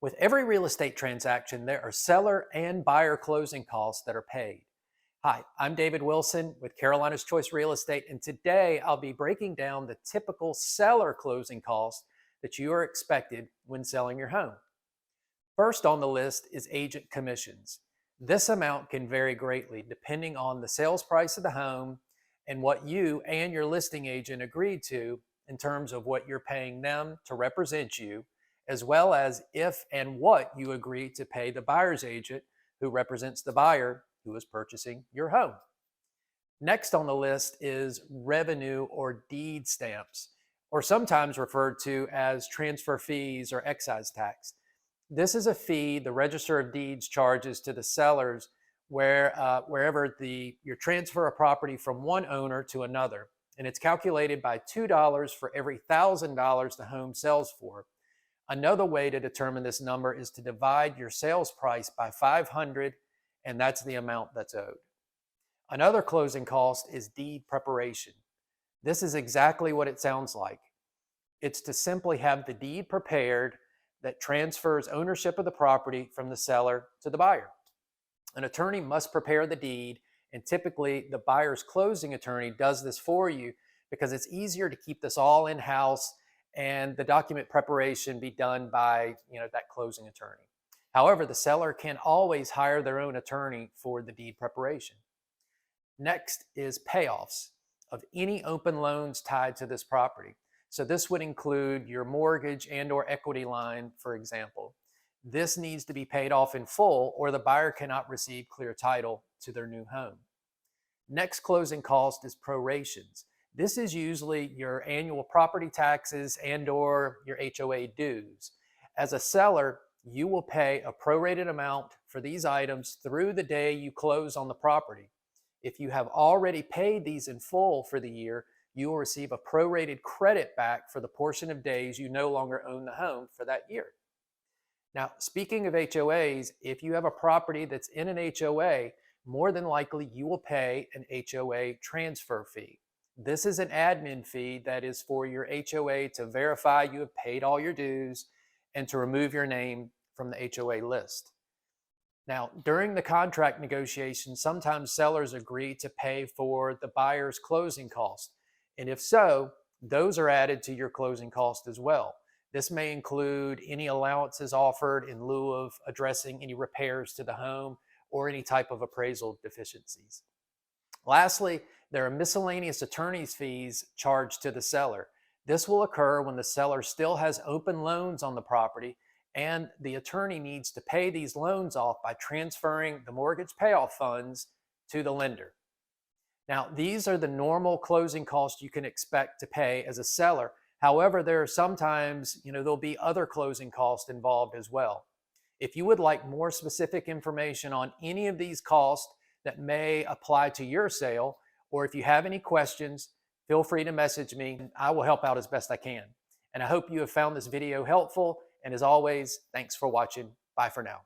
With every real estate transaction, there are seller and buyer closing costs that are paid. Hi, I'm David Wilson with Carolina's Choice Real Estate, and today I'll be breaking down the typical seller closing costs that you are expected when selling your home. First on the list is agent commissions. This amount can vary greatly depending on the sales price of the home and what you and your listing agent agreed to in terms of what you're paying them to represent you, as well as if and what you agree to pay the buyer's agent who represents the buyer who is purchasing your home. Next on the list is revenue or deed stamps, or sometimes referred to as transfer fees or excise tax. This is a fee the Register of Deeds charges to the sellers wherever you transfer a property from one owner to another. And it's calculated by $2 for every $1,000 the home sells for. Another way to determine this number is to divide your sales price by 500, and that's the amount that's owed. Another closing cost is deed preparation. This is exactly what it sounds like. It's to simply have the deed prepared that transfers ownership of the property from the seller to the buyer. An attorney must prepare the deed, and typically the buyer's closing attorney does this for you because it's easier to keep this all in-house and the document preparation be done by that closing attorney. However, the seller can always hire their own attorney for the deed preparation. Next is payoffs of any open loans tied to this property. So this would include your mortgage and or equity line, for example. This needs to be paid off in full or the buyer cannot receive clear title to their new home. Next closing cost is prorations. This is usually your annual property taxes and or your HOA dues. As a seller, you will pay a prorated amount for these items through the day you close on the property. If you have already paid these in full for the year, you will receive a prorated credit back for the portion of days you no longer own the home for that year. Now, speaking of HOAs, if you have a property that's in an HOA, more than likely you will pay an HOA transfer fee. This is an admin fee that is for your HOA to verify you have paid all your dues and to remove your name from the HOA list. Now, during the contract negotiation, sometimes sellers agree to pay for the buyer's closing costs. And if so, those are added to your closing cost as well. This may include any allowances offered in lieu of addressing any repairs to the home or any type of appraisal deficiencies. Lastly, there are miscellaneous attorney's fees charged to the seller. This will occur when the seller still has open loans on the property and the attorney needs to pay these loans off by transferring the mortgage payoff funds to the lender. Now, these are the normal closing costs you can expect to pay as a seller. However, there are sometimes, there'll be other closing costs involved as well. If you would like more specific information on any of these costs that may apply to your sale, or if you have any questions, feel free to message me. I will help out as best I can. And I hope you have found this video helpful. And as always, thanks for watching. Bye for now.